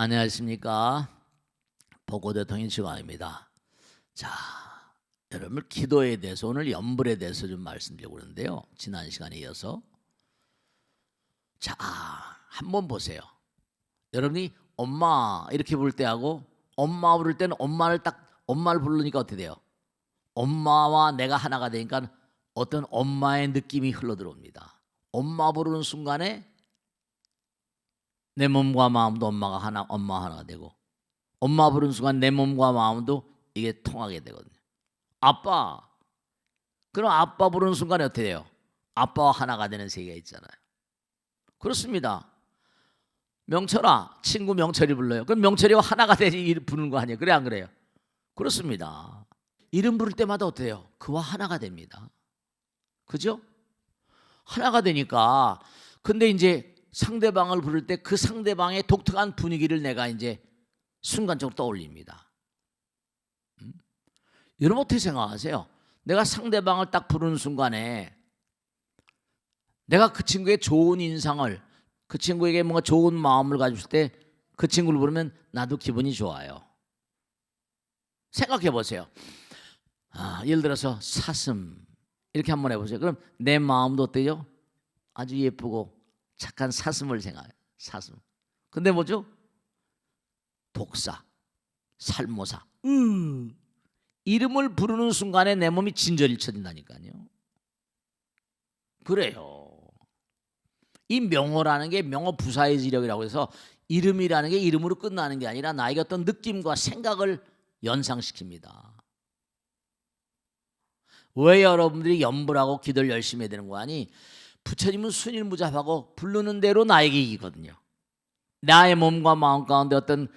안녕하십니까. 복고대통령 시간입니다. 자, 여러분 기도에 대해서 오늘 염불에 대해서 좀 말씀드리려고 그러는데요. 지난 시간에 이어서 자, 한번 보세요. 여러분이 엄마 이렇게 부를 때하고 엄마 부를 때는 엄마를 부르니까 어떻게 돼요? 엄마와 내가 하나가 되니까 어떤 엄마의 느낌이 흘러들어옵니다. 엄마 부르는 순간에 내 몸과 마음도 엄마 하나가 되고, 엄마 부르는 순간 내 몸과 마음도 이게 통하게 되거든요. 아빠, 그럼 아빠 부르는 순간에 어떻게 돼요? 아빠와 하나가 되는 세계가 있잖아요. 그렇습니다. 명철아, 친구 명철이 불러요. 그럼 명철이와 하나가 되지 부르는 거 아니에요? 그래 안 그래요? 그렇습니다. 이름 부를 때마다 어때요? 요 그와 하나가 됩니다. 그죠? 하나가 되니까. 근데 이제 상대방을 부를 때 그 상대방의 독특한 분위기를 내가 이제 순간적으로 떠올립니다. 여러분 어떻게 생각하세요? 내가 상대방을 딱 부르는 순간에 내가 그 친구의 좋은 인상을, 그 친구에게 뭔가 좋은 마음을 가졌을 때 그 친구를 부르면 나도 기분이 좋아요. 생각해 보세요. 예를 들어서 사슴 이렇게 한번 해보세요. 그럼 내 마음도 어때요? 아주 예쁘고 착한 사슴을 생각해요. 사슴. 근데 뭐죠? 독사, 살모사. 이름을 부르는 순간에 내 몸이 진저리 쳐진다니까요. 그래요. 이 명어라는 게 명어 부사의 지력이라고 해서 이름이라는 게 이름으로 끝나는 게 아니라 나에게 어떤 느낌과 생각을 연상시킵니다. 왜 여러분들이 염불하고 기도를 열심히 해야 되는 거 아니? 부처님은 순일무잡하고 부르는 대로 나에게 이기거든요. 나의 몸과 마음 가운데 어떤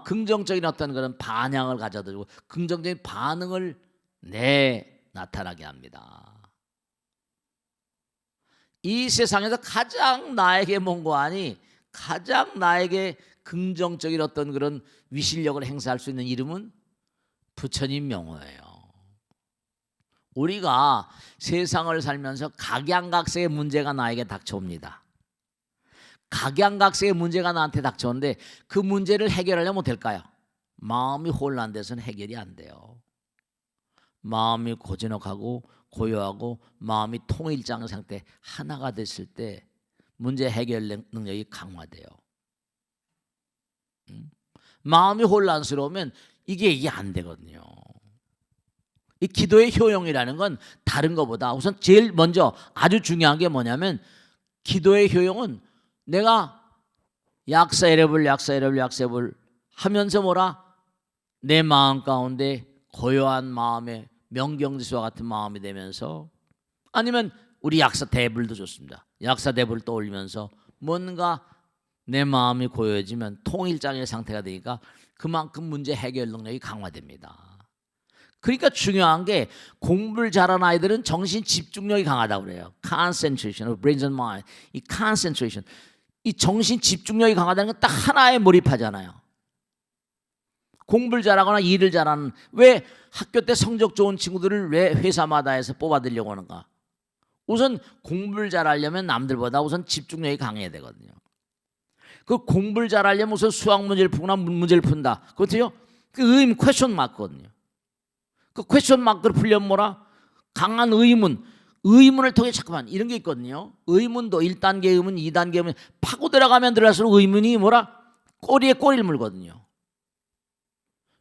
긍정적인 어떤 그런 반향을 가져다 주고 긍정적인 반응을 나타나게 합니다. 이 세상에서 가장 나에게 뭔가 아니 가장 나에게 긍정적인 어떤 그런 위실력을 행사할 수 있는 이름은 부처님 명호예요. 우리가 세상을 살면서 각양각색의 문제가 나에게 닥쳐옵니다. 각양각색의 문제가 나한테 닥쳐오는데 그 문제를 해결하려면 될까요? 마음이 혼란돼서는 해결이 안 돼요. 마음이 고즈넉하고 고요하고 마음이 통일장 상태 하나가 됐을 때 문제 해결 능력이 강화돼요. 마음이 혼란스러우면 이게 안 되거든요. 이 기도의 효용이라는 건 다른 것보다 우선 제일 먼저 아주 중요한 게 뭐냐면 기도의 효용은 내가 약사여러분 하면서 뭐라 내 마음 가운데 고요한 마음에 명경지수와 같은 마음이 되면서 아니면 우리 약사대불도 좋습니다. 약사대불을 떠올리면서 뭔가 내 마음이 고요해지면 통일장의 상태가 되니까 그만큼 문제 해결 능력이 강화됩니다. 그러니까 중요한 게 공부를 잘하는 아이들은 정신 집중력이 강하다고 그래요. Concentration of brains and mind. 이 concentration, 이 정신 집중력이 강하다는 건 딱 하나에 몰입하잖아요. 공부를 잘하거나 일을 잘하는 왜 학교 때 성적 좋은 친구들을 왜 회사마다 해서 뽑아들려고 하는가? 우선 공부를 잘하려면 남들보다 우선 집중력이 강해야 되거든요. 그 공부를 잘하려면 우선 수학 문제를 푸거나 문제를 푼다. 그렇죠? 그 의문 퀘스천 마크거든요. 그 퀘스천 마크를 풀려면 뭐라? 강한 의문을 통해 잠깐만 이런 게 있거든요. 의문도 1단계 의문, 2단계 의문 파고 들어가면 들어갈수록 의문이 뭐라? 꼬리에 꼬리를 물거든요.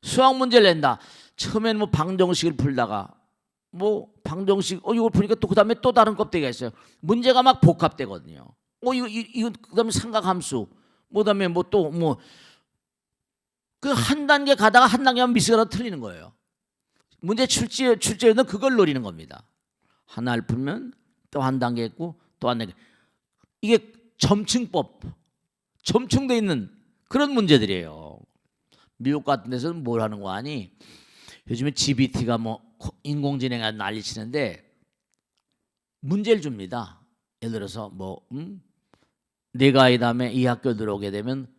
수학 문제를 낸다. 처음에는 뭐 방정식을 풀다가 뭐 방정식 이걸 푸니까 또 그다음에 또 다른 껍데기가 있어요. 문제가 막 복합되거든요. 이거 그다음에 삼각함수 그다음에 뭐 또 뭐 그 한 단계 가다가 한 단계만 미스가 틀리는 거예요. 문제 출제는 그걸 노리는 겁니다. 하나를 풀면 또 한 단계 있고 또 한 단계. 이게 점층돼 있는 그런 문제들이에요. 미국 같은 데서는 뭘 하는 거 아니? 요즘에 GBT가 뭐 인공지능이 난리치는데 문제를 줍니다. 예를 들어서 내가 이 다음에 이 학교 들어오게 되면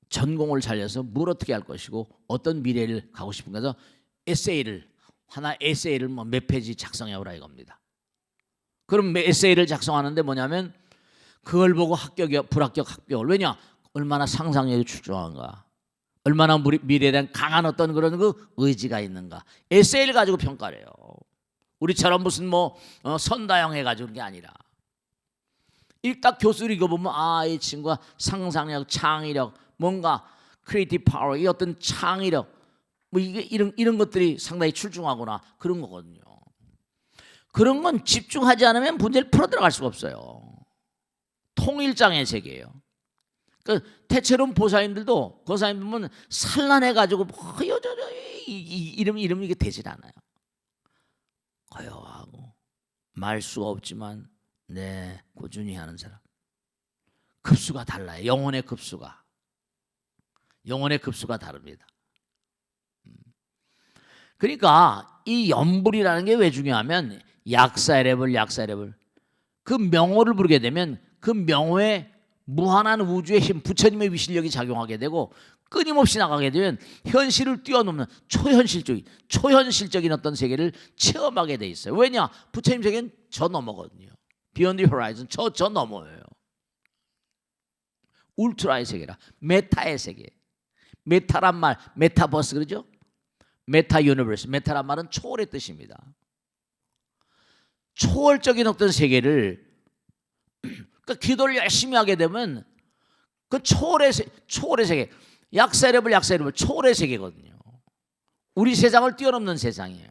전공을 살려서 뭘 어떻게 할 것이고 어떤 미래를 가고 싶은가 해서 에세이를 몇 페이지 작성해오라 이겁니다. 그럼 에세이를 작성하는데 뭐냐면 그걸 보고 합격이야 불합격 합격을 왜냐 얼마나 상상력이 출중한가, 얼마나 미래에 대한 강한 어떤 그런 그 의지가 있는가. 에세이를 가지고 평가를 해요. 우리처럼 무슨 선다형 해가지고 그런 게 아니라 딱 교수를 읽어보면 이 친구가 상상력, 창의력, 뭔가 크리에이티브 파워, 이 어떤 창의력, 이게 이런 것들이 상당히 출중하구나, 그런 거거든요. 그런 건 집중하지 않으면 문제를 풀어 들어갈 수가 없어요. 통일장의 세계예요. 그 대체로 보살님들도 거사님 보면 산란해가지고 이름이 이게 되질 않아요. 고요하고 말수가 없지만 꾸준히 하는 사람. 급수가 달라요. 영혼의 급수가 다릅니다. 그러니까 이 염불이라는 게 왜 중요하면 약사레벨 그 명호를 부르게 되면 그 명호에 무한한 우주의 힘, 부처님의 위실력이 작용하게 되고 끊임없이 나가게 되면 현실을 뛰어넘는 초현실적인 어떤 세계를 체험하게 돼 있어요. 왜냐? 부처님 세계는 저 너머거든요. Beyond the horizon, 저 너머예요. 울트라의 세계라, 메타의 세계. 메타란 말, 메타버스 그러죠? 메타 유니버스, 메타란 말은 초월의 뜻입니다. 초월적인 어떤 세계를, 그러니까 기도를 열심히 하게 되면 그 초월의 세계, 약사레벨 초월의 세계거든요. 우리 세상을 뛰어넘는 세상이에요.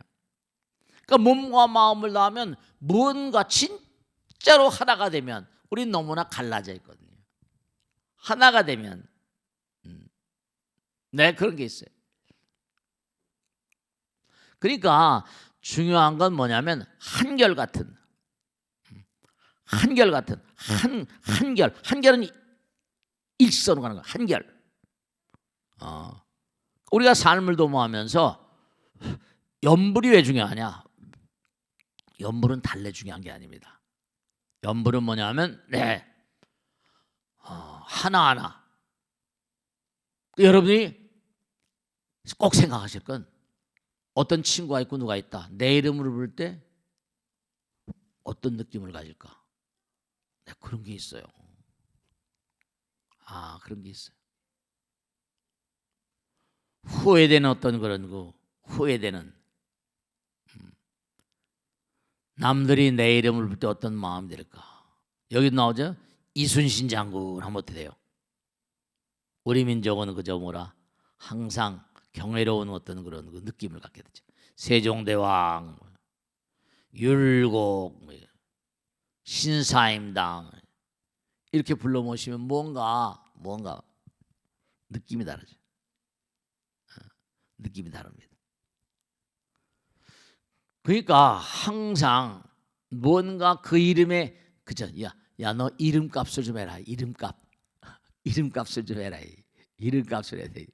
그러니까 몸과 마음을 다하면 뭔가 진짜로 하나가 되면 우린 너무나 갈라져 있거든요. 하나가 되면 그런 게 있어요. 그러니까 중요한 건 뭐냐면 한결은 일선으로 가는 거야. 한결. 우리가 삶을 도모하면서 염불이 왜 중요하냐? 염불은 달래 중요한 게 아닙니다. 염불은 뭐냐면 하나하나 여러분이 꼭 생각하실 건 어떤 친구가 있고 누가 있다. 내 이름으로 부를 때 어떤 느낌을 가질까? 그런 게 있어요. 그런 게 있어요. 후회되는 어떤 그런 거, 후회되는 남들이 내 이름을 부를 때 어떤 마음이 들까? 여기 나오죠? 이순신 장군 하면 어떻게 돼요? 우리 민족은 그저 항상 경외로운 어떤 그런 그 느낌을 갖게 되죠. 세종대왕, 율곡, 신사임당 이렇게 불러 모시면 뭔가 느낌이 다르죠. 느낌이 다릅니다. 그러니까 항상 뭔가 그 이름에 그죠? 야 너 이름값을 좀 해라. 이름값을 좀 해라. 이름값을 해야 돼.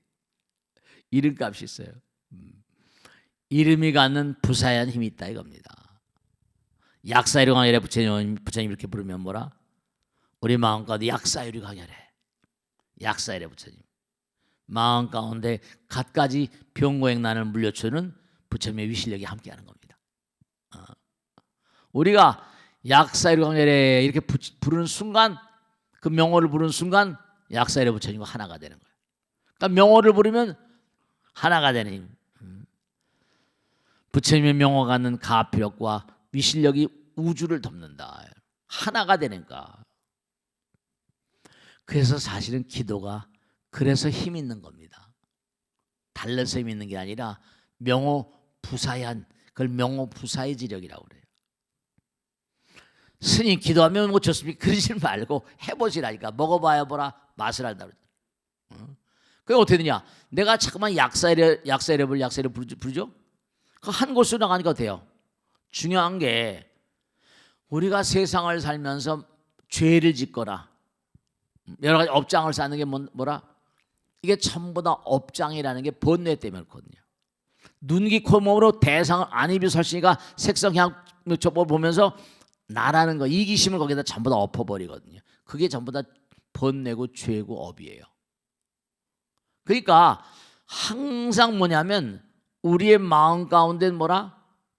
이름값이 있어요. 이름이 갖는 부사한 힘이 있다 이겁니다. 약사유리 강렬해 부처님 이렇게 부르면 우리 마음 가운데 약사유리 강렬해. 약사유리 부처님. 마음 가운데 갖가지 병고행난을 물려주는 부처님의 위실력이 함께하는 겁니다. 우리가 약사유리 강렬해 이렇게 부르는 순간, 그 명호를 부르는 순간 약사유리 부처님과 하나가 되는 거예요. 그러니까 명호를 부르면 하나가 되는 힘. 부처님의 명호가 갖는 가피력과 위실력이 우주를 덮는다. 하나가 되니까. 그래서 사실은 기도가 그래서 힘 있는 겁니다. 달라서 힘 있는 게 아니라 명호 부사한, 그걸 명호 부사의 지력이라고 그래요. 스님 기도하면 뭐 좋습니까? 그러지 말고 해보시라니까. 먹어봐야 맛을 알다. 그게 어떻게 되냐? 내가 자꾸만 약사이reb을 부르죠? 그 한 곳으로 나가니까 돼요. 중요한 게 우리가 세상을 살면서 죄를 짓거나 여러 가지 업장을 쌓는 게 이게 전부 다 업장이라는 게 번뇌 때문에 그렇거든요. 눈, 귀, 코, 몸으로 대상을 안입이 설치니까 색성, 향, 촉을 보면서 나라는 거, 이기심을 거기다 전부 다 엎어버리거든요. 그게 전부 다 번뇌고 죄고 업이에요. 그러니까 항상 뭐냐면 우리의 마음 가운데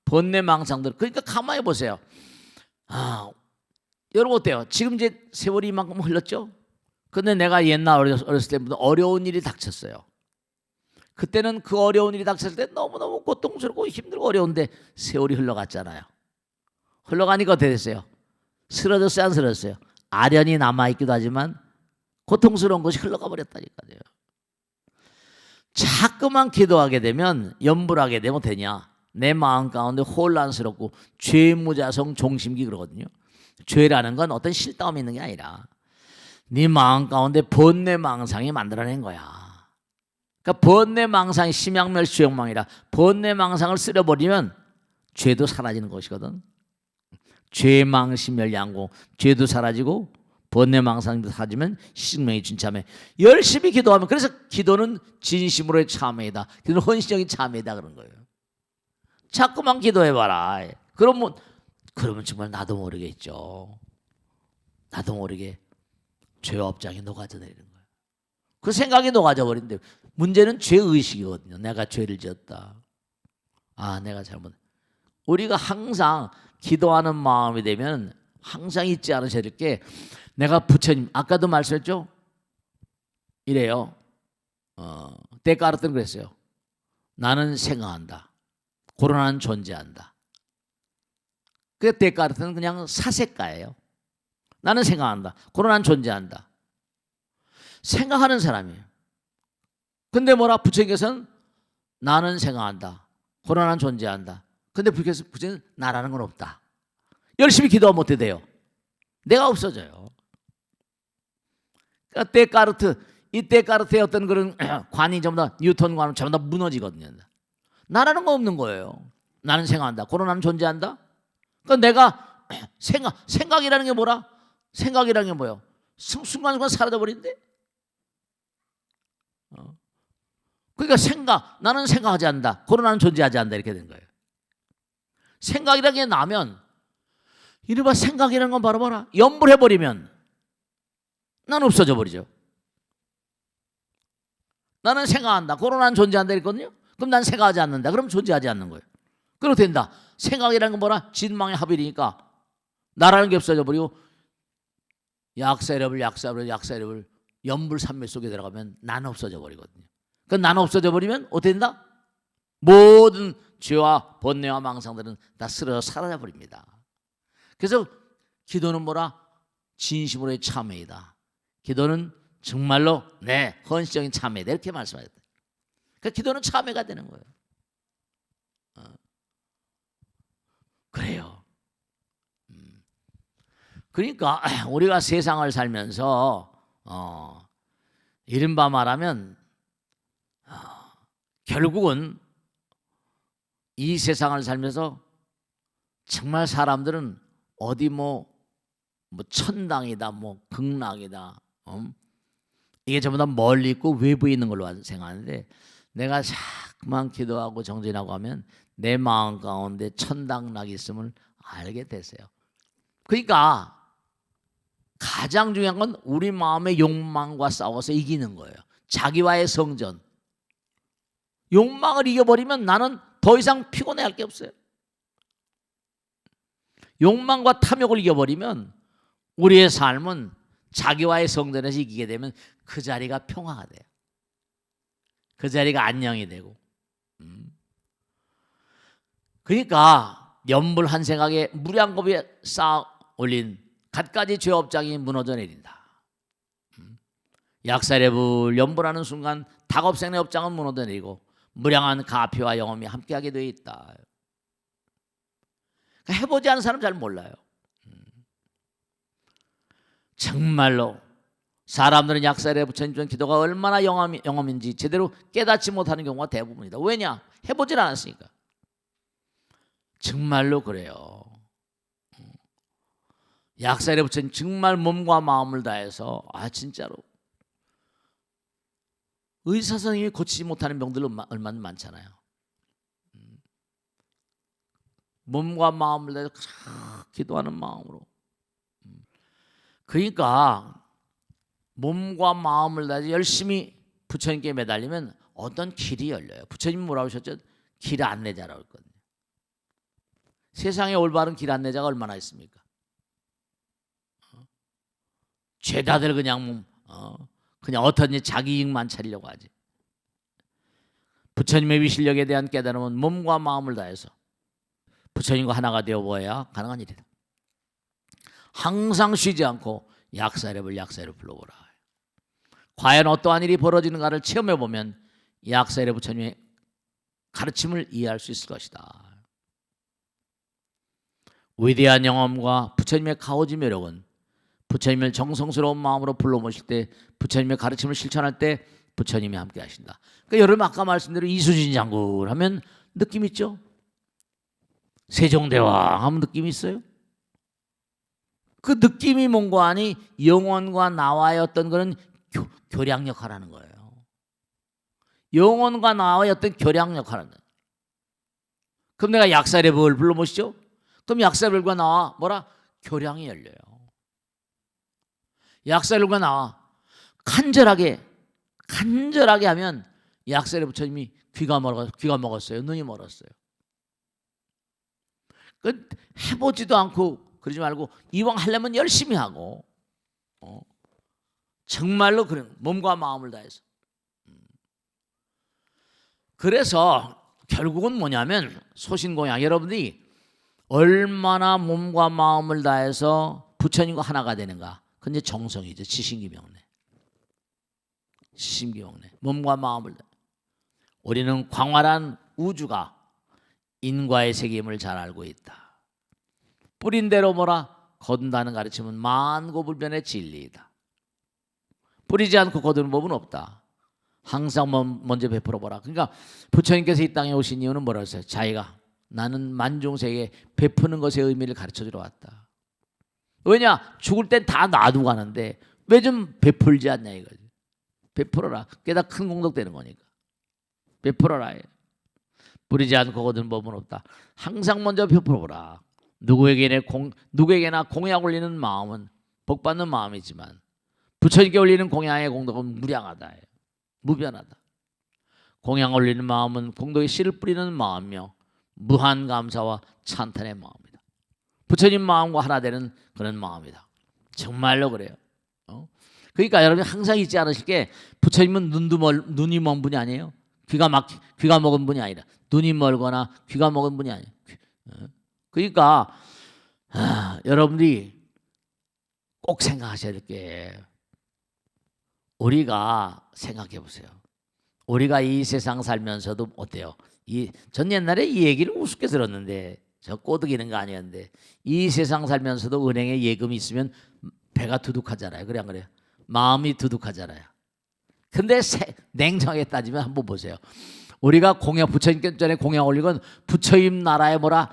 번뇌 망상들. 그러니까 가만히 보세요. 여러분 어때요? 지금 이제 세월이 이만큼 흘렀죠? 근데 내가 옛날 어렸을 때부터 어려운 일이 닥쳤어요. 그때는 그 어려운 일이 닥쳤을 때 너무너무 고통스럽고 힘들고 어려운데 세월이 흘러갔잖아요. 흘러가니까 어떻게 됐어요? 쓰러졌어요, 안 쓰러졌어요? 아련히 남아있기도 하지만 고통스러운 것이 흘러가 버렸다니까요. 자꾸만 기도하게 되면 염불하게 되면 되냐? 내 마음 가운데 혼란스럽고 죄무자성 종심기 그러거든요. 죄라는 건 어떤 실담이 있는 게 아니라 네 마음 가운데 번뇌망상이 만들어낸 거야. 그러니까 번뇌망상이 심양멸수욕망이라 번뇌망상을 쓸어버리면 죄도 사라지는 것이거든. 죄망심멸양공, 죄도 사라지고 번뇌망상도 사라지면 생명이 진참해. 열심히 기도하면, 그래서 기도는 진심으로의 참회이다. 기도는 헌신적인 참회이다 그런 거예요. 자꾸만 기도해봐라. 그러면 정말 나도 모르겠죠. 나도 모르게 죄업장이 녹아져 내리는 거예요. 그 생각이 녹아져 버린데 문제는 죄의식이거든요. 내가 죄를 지었다. 아, 내가 잘못. 우리가 항상 기도하는 마음이 되면 항상 잊지 않으셔야 될 게, 내가 부처님 아까도 말씀했죠. 이래요. 데카르트는 그랬어요. 나는 생각한다. 코로나는 존재한다. 그 데카르트는 그냥 사색가예요. 나는 생각한다. 코로나는 존재한다. 생각하는 사람이에요. 근데 뭐라 부처님께서는 나는 생각한다. 코로나는 존재한다. 근데 부처님은 나라는 건 없다. 열심히 기도하면 어떻게 돼요? 내가 없어져요. 그러니까 이 데카르트의 어떤 그런 관이 전부 다 뉴턴과는 전부 다 무너지거든요. 나라는 건 없는 거예요. 나는 생각한다. 코로나는 존재한다. 그러니까 내가 생각이라는 게 뭐라? 생각이라는 게 뭐예요? 순간순간 사라져버린대. 그러니까 나는 생각하지 않는다. 코로나는 존재하지 않는다. 이렇게 된 거예요. 생각이라는 게 나면, 이른바 생각이라는 건 바로 뭐라? 염불해버리면 나는 없어져 버리죠. 나는 생각한다. 코로나는 존재한다 이랬거든요. 그럼 난 생각하지 않는다. 그럼 존재하지 않는 거예요. 그렇게 된다. 생각이라는 건 뭐라? 진망의 합일이니까 나라는 게 없어져 버리고 약사이럽을 염불산멸 속에 들어가면 나는 없어져 버리거든요. 그 나는 없어져 버리면 어떻게 된다? 모든 죄와 번뇌와 망상들은 다 쓰러져 사라져 버립니다. 그래서 기도는 뭐라? 진심으로의 참회이다. 기도는 정말로 내 헌신적인 참회이다. 이렇게 말씀하셨다. 그러니까 기도는 참회가 되는 거예요. 그래요. 그러니까 우리가 세상을 살면서 이른바 말하면 결국은 이 세상을 살면서 정말 사람들은 어디 뭐 천당이다, 뭐 극락이다, 이게 전부 다 멀리 있고 외부에 있는 걸로 생각하는데, 내가 자꾸만 기도하고 정진하고 하면 내 마음 가운데 천당락이 있음을 알게 되세요. 그러니까 가장 중요한 건 우리 마음의 욕망과 싸워서 이기는 거예요. 자기와의 성전. 욕망을 이겨버리면 나는 더 이상 피곤해할 게 없어요. 욕망과 탐욕을 이겨버리면 우리의 삶은 자기와의 성전에서 이기게 되면 그 자리가 평화가 돼요. 그 자리가 안녕이 되고. 그러니까 염불 한 생각에 무량겁에 쌓아 올린 갖가지 죄업장이 무너져 내린다. 약사랩을 염불하는 순간 다겁생의 업장은 무너져 내리고 무량한 가피와 영험이 함께하게 되어 있다. 그러니까 해보지 않은 사람 잘 몰라요. 정말로 사람들은 약살에 부처님 기도가 얼마나 영험인지 제대로 깨닫지 못하는 경우가 대부분이다. 왜냐? 해보질 않았으니까. 정말로 그래요. 약살에 부처님 정말 몸과 마음을 다해서 진짜로 의사 선생님이 고치지 못하는 병들 얼마나 많잖아요. 몸과 마음을 다해서 기도하는 마음으로. 그러니까 몸과 마음을 다해서 열심히 부처님께 매달리면 어떤 길이 열려요. 부처님 뭐라고 하셨죠? 길 안내자라고 했거든요. 세상에 올바른 길 안내자가 얼마나 있습니까? 죄다들 그냥 그냥 어떤지 자기 이익만 차리려고 하지. 부처님의 위실력에 대한 깨달음은 몸과 마음을 다해서 부처님과 하나가 되어보아야 가능한 일이다. 항상 쉬지 않고 약사랩을 불러보라. 과연 어떠한 일이 벌어지는가를 체험해보면 약사랩 부처님의 가르침을 이해할 수 있을 것이다. 위대한 영험과 부처님의 가오지 매력은 부처님을 정성스러운 마음으로 불러 모실 때, 부처님의 가르침을 실천할 때 부처님이 함께 하신다. 그러니까 여러분 아까 말씀대로 이수진 장군 하면 느낌 있죠? 세종대왕 하면 느낌 있어요? 그 느낌이 뭔가 아니 영혼과 나와의 어떤 그런 교량 역할하는 거예요. 영혼과 나와의 어떤 교량 역할하는 거예요. 그럼 내가 약사랩을 불러 모시죠? 그럼 약사랩과 나와 뭐라? 교량이 열려요. 약사랩과 나와 간절하게 하면 약사랩 부처님이 귀가 먹었어요. 눈이 멀었어요. 그 해보지도 않고 그러지 말고 이왕 하려면 열심히 하고 정말로 그런 몸과 마음을 다해서. 그래서 결국은 뭐냐면 소신공양 여러분들이 얼마나 몸과 마음을 다해서 부처님과 하나가 되는가. 그게 정성이죠. 지신기명래. 몸과 마음을 다해. 우리는 광활한 우주가 인과의 세계임을 잘 알고 있다. 뿌린 대로 뭐라? 거둔다는 가르침은 만고불변의 진리이다. 뿌리지 않고 거두는 법은 없다. 항상 먼저 베풀어 보라. 그러니까 부처님께서 이 땅에 오신 이유는 뭐라고 했어요? 자기가 나는 만중세에 베푸는 것의 의미를 가르쳐주러 왔다. 왜냐? 죽을 땐 다 놔두고 가는데 왜 좀 베풀지 않냐 이거지. 베풀어라. 그게 다 큰 공덕 되는 거니까. 베풀어라. 뿌리지 않고 거두는 법은 없다. 항상 먼저 베풀어보라. 누구에게나 공약 올리는 마음은 복받는 마음이지만 부처님께 올리는 공양의 공덕은 무량하다. 무변하다. 공양 올리는 마음은 공덕의 씨를 뿌리는 마음이며 무한 감사와 찬탄의 마음이다. 부처님 마음과 하나 되는 그런 마음이다. 정말로 그래요. 그러니까 여러분 항상 잊지 않으실 게 부처님은 눈이 먼 분이 아니에요. 귀가 먹은 분이 아니라 눈이 멀거나 귀가 먹은 분이 아니에요. 그러니까 여러분들이 꼭 생각하셔야 될 게 우리가 생각해 보세요. 우리가 이 세상 살면서도 어때요? 전 옛날에 이 얘기를 우습게 들었는데 저 꼬드기는 거 아니었는데 이 세상 살면서도 은행에 예금이 있으면 배가 두둑하잖아요. 그래 안 그래요? 마음이 두둑하잖아요. 근데 냉정하게 따지면 한번 보세요. 우리가 부처님께 전에 공양 올린 건 부처님 나라에 뭐라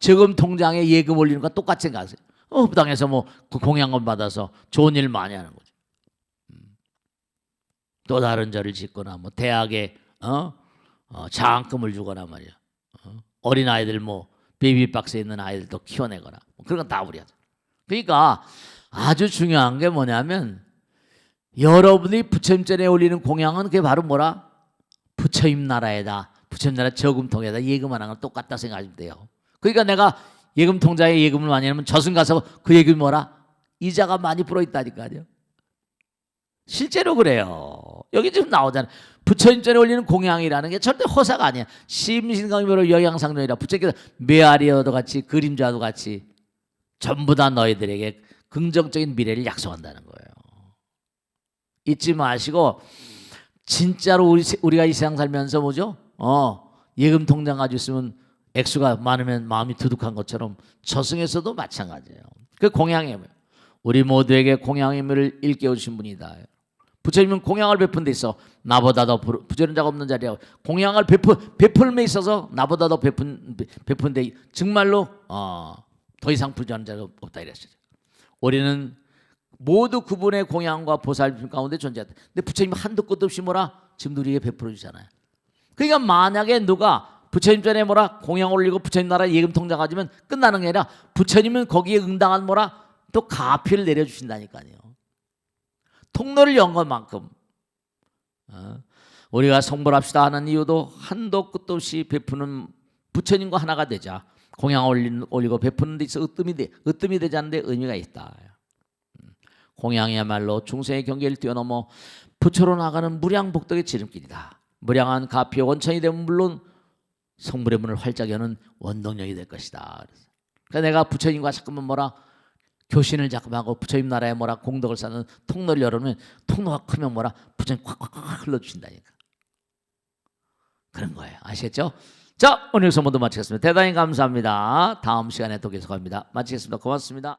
저금 통장에 예금 올리는 거 똑같이 생각하세요. 법당에서 뭐 그 공양을 받아서 좋은 일 많이 하는 거죠. 또 다른 절을 짓거나 뭐 대학에 장학금을 주거나 말이야. 어린 아이들 뭐 베이비박스에 있는 아이들도 키워내거나 뭐 그런 건 다 우리 하죠. 그러니까 아주 중요한 게 뭐냐면 여러분이 부처님 전에 올리는 공양은 그게 바로 뭐라? 부처님 나라에다 부처님 나라 저금통에다 예금하는 건 똑같다 생각하시면 돼요. 그러니까 내가 예금 통장에 예금을 많이 하면 저승 가서 그 예금이 뭐라? 이자가 많이 불어있다니까요. 실제로 그래요. 여기 지금 나오잖아요. 부처님 전에 올리는 공양이라는 게 절대 허사가 아니야. 심신강명으로 영양상정이라 부처님께서 메아리와도 같이 그림자도 같이 전부 다 너희들에게 긍정적인 미래를 약속한다는 거예요. 잊지 마시고 진짜로 우리가 이 세상 살면서 뭐죠? 예금 통장 가지고 있으면 액수가 많으면 마음이 두둑한 것처럼 저승에서도 마찬가지예요. 그 공양의 우리 모두에게 공양의 의미를 일깨워 주신 분이다. 부처님은 공양을 베푼 데 있어 나보다 더 부지런한 자가 없는 자리라고. 공양을 베풀음에 있어서 나보다 더 베푼 데 정말로 더 이상 부지런한 자가 없다 이랬어요. 우리는 모두 그분의 공양과 보살핌 가운데 존재한다. 근데 부처님 한도 끝도 없이 뭐라 지금 우리에게 베풀어 주잖아요. 그러니까 만약에 누가 부처님 전에 뭐라 공양 올리고 부처님 나라 예금 통장 가지면 끝나는 게 아니라 부처님은 거기에 응당한 뭐라 또 가피를 내려주신다니까요. 통로를 연 것만큼 우리가 성불합시다 하는 이유도 한도 끝도 없이 베푸는 부처님과 하나가 되자 공양 올리고 베푸는 데 있어 으뜸이 되지 않는데 의미가 있다. 공양이야말로 중생의 경계를 뛰어넘어 부처로 나가는 무량복덕의 지름길이다. 무량한 가피의 원천이 되면 물론 성불의 문을 활짝 여는 원동력이 될 것이다. 그래서 내가 부처님과 자꾸만 뭐라 교신을 자꾸만 하고 부처님 나라에 뭐라 공덕을 쌓는 통로를 열어놓으면 통로가 크면 뭐라 부처님 콱콱콱 흘러주신다니까. 그런 거예요. 아시겠죠? 자, 오늘 여기서 모두 마치겠습니다. 대단히 감사합니다. 다음 시간에 또 계속합니다. 마치겠습니다. 고맙습니다.